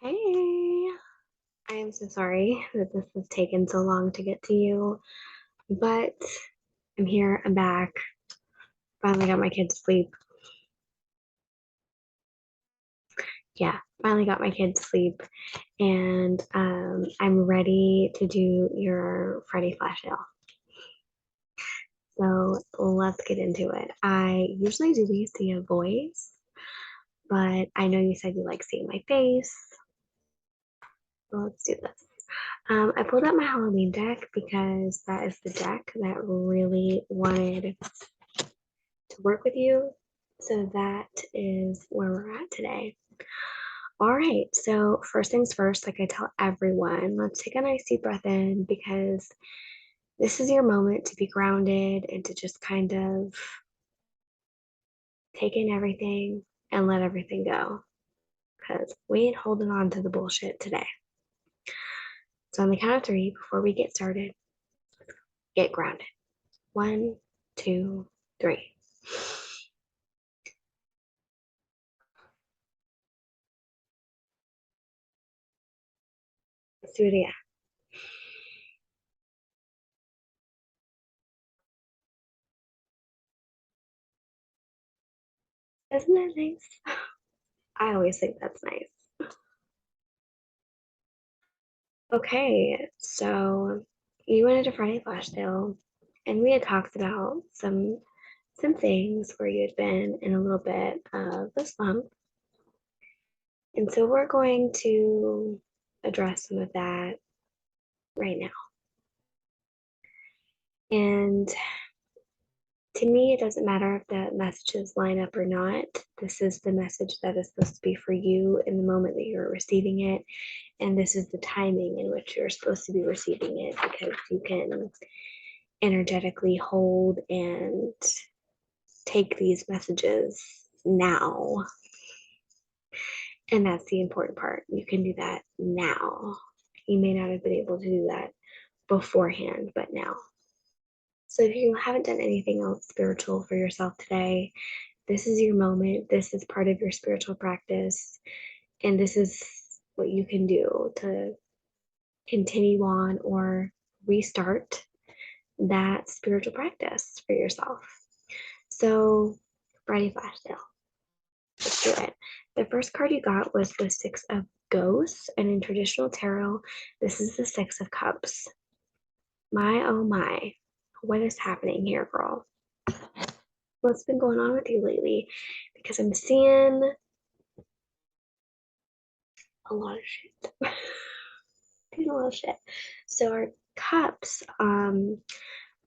Hey, I am so sorry that this has taken so long to get to you, but I'm here, I'm back. Finally got my kids to sleep. Yeah, finally got my kids to sleep, and I'm ready to do your Friday flash sale. So let's get into it. I usually do these via voice, but I know you said you like seeing my face, so let's do this. I pulled out my Halloween deck because that is the deck that really wanted to work with you. So that is where we're at today. All right, so first things first, like I tell everyone, let's take a nice deep breath in because this is your moment to be grounded and to just kind of take in everything and let everything go because we ain't holding on to the bullshit today. So, on the count of three, before we get started, get grounded. One, two, three. Let's do it again. Isn't that nice? I always think that's nice. Okay, so you went into Friday Flash Sale, and we had talked about some things where you had been in a little bit of a slump, and so we're going to address some of that right now. And to me, it doesn't matter if the messages line up or not. This is the message that is supposed to be for you in the moment that you're receiving it, and this is the timing in which you're supposed to be receiving it because you can energetically hold and take these messages now. And that's the important part. You can do that now. You may not have been able to do that beforehand, but now. So if you haven't done anything else spiritual for yourself today, this is your moment. This is part of your spiritual practice. And this is what you can do to continue on or restart that spiritual practice for yourself. So, Friday Flash Sale. Let's do it. The first card you got was the Six of Ghosts, and in traditional tarot, this is the Six of Cups. My oh my, what is happening here, girl? What's been going on with you lately? Because I'm seeing a lot of shit. Seeing a lot of shit. So our cups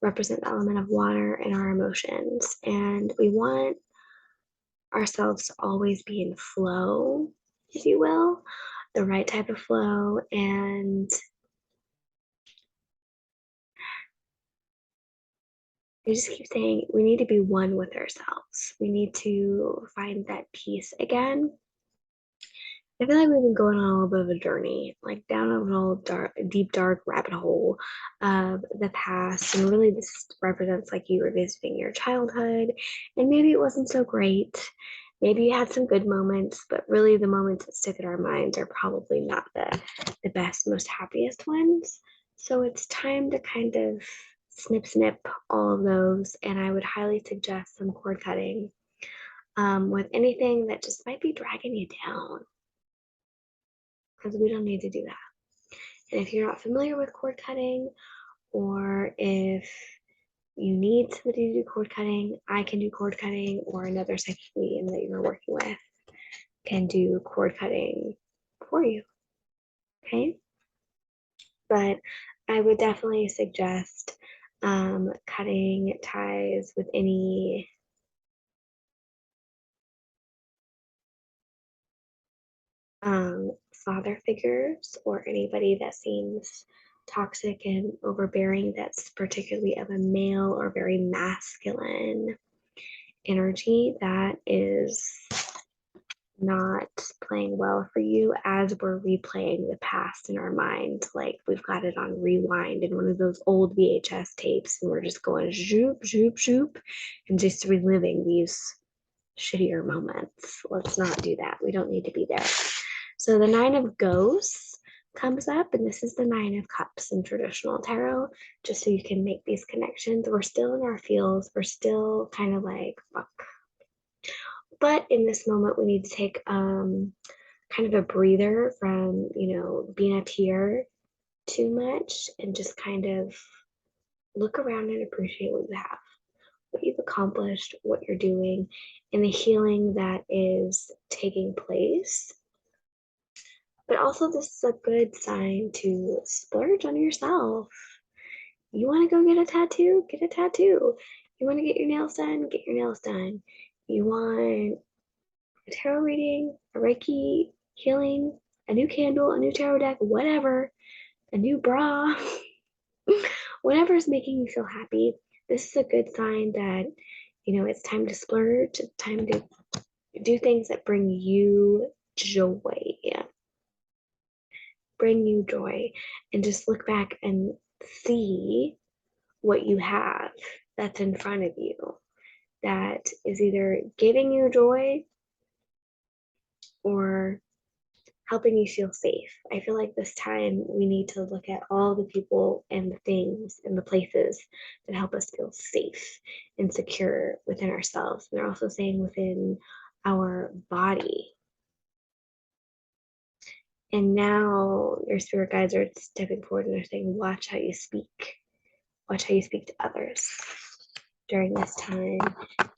represent the element of water and our emotions, and we want ourselves to always be in flow, if you will, the right type of flow. And I just keep saying we need to be one with ourselves. We need to find that peace again. I feel like we've been going on a little bit of a journey, like down a little dark, deep, dark rabbit hole of the past. And really, this represents like you revisiting your childhood, and maybe it wasn't so great. Maybe you had some good moments, but really, the moments that stick in our minds are probably not the best, most happiest ones. So it's time to kind of snip all of those. And I would highly suggest some cord cutting with anything that just might be dragging you down because we don't need to do that. And if you're not familiar with cord cutting, or if you need somebody to do cord cutting, I can do cord cutting, or another psychic medium that you're working with can do cord cutting for you. Okay? But I would definitely suggest cutting ties with any father figures or anybody that seems toxic and overbearing, that's particularly of a male or very masculine energy, that is not playing well for you as we're replaying the past in our mind. Like we've got it on rewind in one of those old VHS tapes, and we're just going zoop, zoop, zoop, and just reliving these shittier moments. Let's not do that. We don't need to be there. So the Nine of Ghosts comes up, and this is the Nine of Cups in traditional tarot, just so you can make these connections. We're still in our feels, we're still kind of like, fuck. But in this moment, we need to take kind of a breather from, being up here too much and just kind of look around and appreciate what you have, what you've accomplished, what you're doing, and the healing that is taking place. But also, this is a good sign to splurge on yourself. You want to go get a tattoo? Get a tattoo. You want to get your nails done? Get your nails done. You want a tarot reading, a Reiki healing, a new candle, a new tarot deck, whatever, a new bra, whatever is making you feel happy. This is a good sign that, it's time to splurge. It's time to do things that bring you joy. Bring you joy. And just look back and see what you have that's in front of you that is either giving you joy or helping you feel safe. I feel like this time we need to look at all the people and the things and the places that help us feel safe and secure within ourselves. And they're also saying within our body. And now your spirit guides are stepping forward and they're saying, watch how you speak. Watch how you speak to others during this time.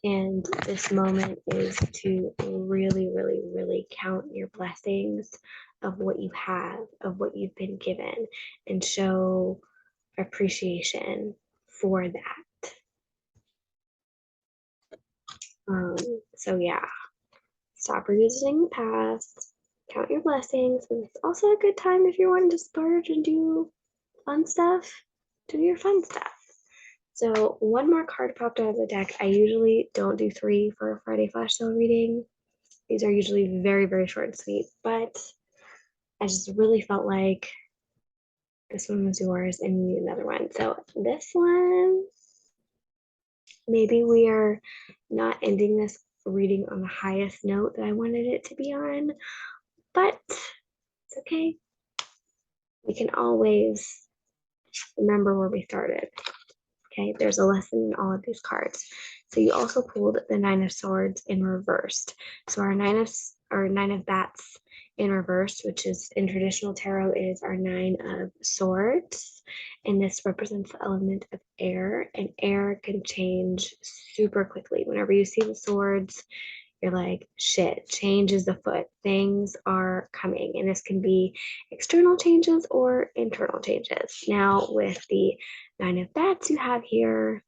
And this moment is to really, really, really count your blessings of what you have, of what you've been given, and show appreciation for that. So yeah, stop revisiting the past, count your blessings, and it's also a good time if you're wanting to splurge and do fun stuff, do your fun stuff. So one more card popped out of the deck. I usually don't do 3 for a Friday flash sale reading. These are usually very, very short and sweet, but I just really felt like this one was yours and you need another one. So this one, maybe we are not ending this reading on the highest note that I wanted it to be on, but it's okay. We can always remember where we started. Okay, there's a lesson in all of these cards. So you also pulled the Nine of Swords in reversed. So our Nine of Bats in reversed, which is in traditional tarot, is our Nine of Swords, and this represents the element of air. And air can change super quickly. Whenever you see the swords, you're like, shit, change is afoot. Things are coming. And this can be external changes or internal changes. Now, with the Nine of Bats you have here,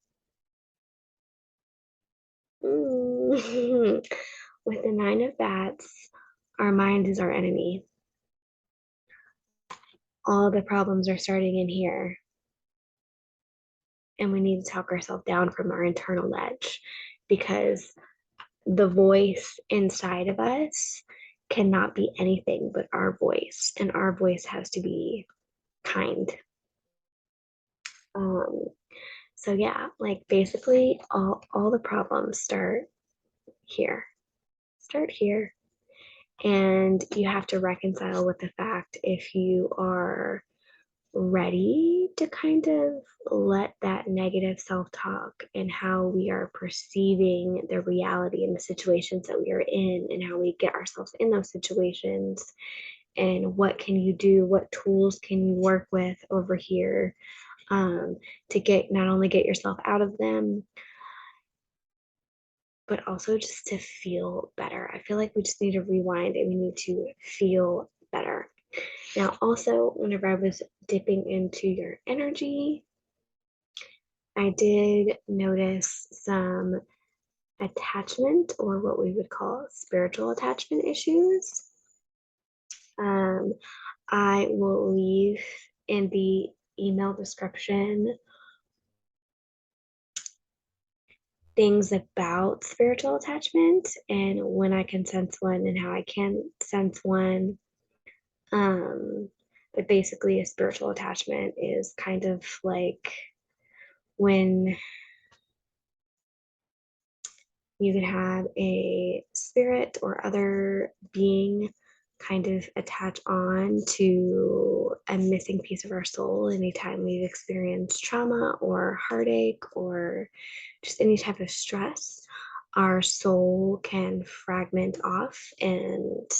with the Nine of Bats, our mind is our enemy. All the problems are starting in here. And we need to talk ourselves down from our internal ledge because the voice inside of us cannot be anything but our voice, and our voice has to be kind. So yeah, like basically all the problems start here. Start here. And you have to reconcile with the fact if you are ready to kind of let that negative self-talk and how we are perceiving the reality and the situations that we are in and how we get ourselves in those situations and what can you do, what tools can you work with over here to get not only get yourself out of them but also just to feel better. I feel like we just need to rewind and we need to feel better. Now, also, whenever I was dipping into your energy, I did notice some attachment or what we would call spiritual attachment issues. I will leave in the email description things about spiritual attachment and when I can sense one and how I can sense one. But basically, a spiritual attachment is kind of like when you can have a spirit or other being kind of attach on to a missing piece of our soul anytime we've experienced trauma or heartache or just any type of stress. Our soul can fragment off and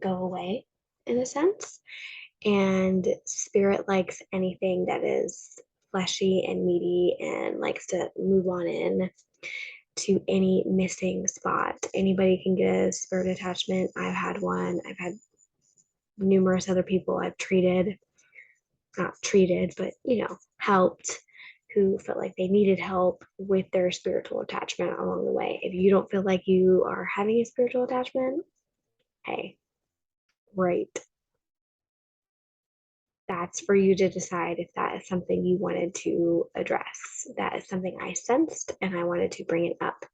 go away in a sense. And spirit likes anything that is fleshy and meaty and likes to move on in to any missing spot. Anybody can get a spirit attachment. I've had one. I've had numerous other people I've treated, not treated, but helped, who felt like they needed help with their spiritual attachment along the way. If you don't feel like you are having a spiritual attachment, hey, great. That's for you to decide if that is something you wanted to address. That is something I sensed and I wanted to bring it up.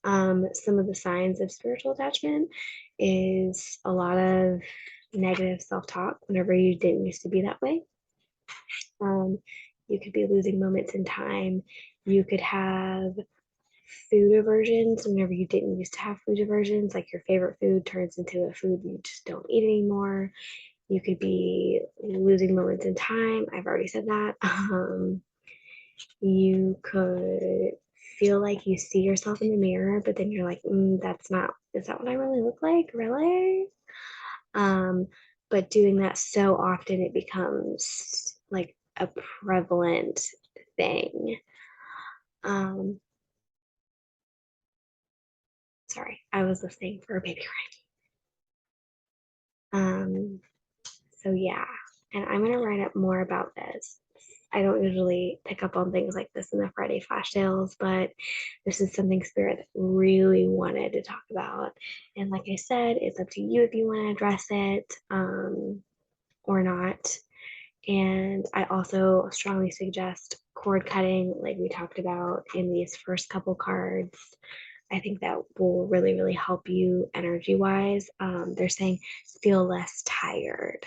Some of the signs of spiritual attachment is a lot of negative self talk whenever you didn't used to be that way. Um, you could be losing moments in time. You could have food aversions whenever you didn't used to have food aversions, like your favorite food turns into a food you just don't eat anymore. You could be losing moments in time. I've already said that. You could feel like you see yourself in the mirror, but then you're like, that's not, is that what I really look like? Really? Um, but doing that so often, it becomes like a prevalent thing. Um, Sorry, I was listening for a baby cry. So yeah, and I'm gonna write up more about this. I don't usually pick up on things like this in the Friday flash sales, but this is something Spirit really wanted to talk about. And like I said, it's up to you if you want to address it or not. And I also strongly suggest cord cutting, like we talked about in these first couple cards. I think that will really, really help you energy wise. They're saying feel less tired,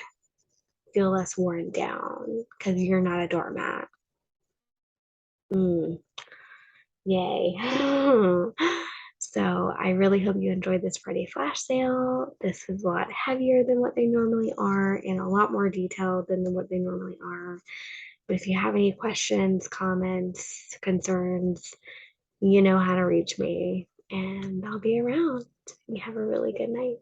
feel less worn down because you're not a doormat. Mm, yay. So I really hope you enjoyed this Friday flash sale. This is a lot heavier than what they normally are and a lot more detailed than what they normally are. But if you have any questions, comments, concerns, you know how to reach me and I'll be around. You have a really good night.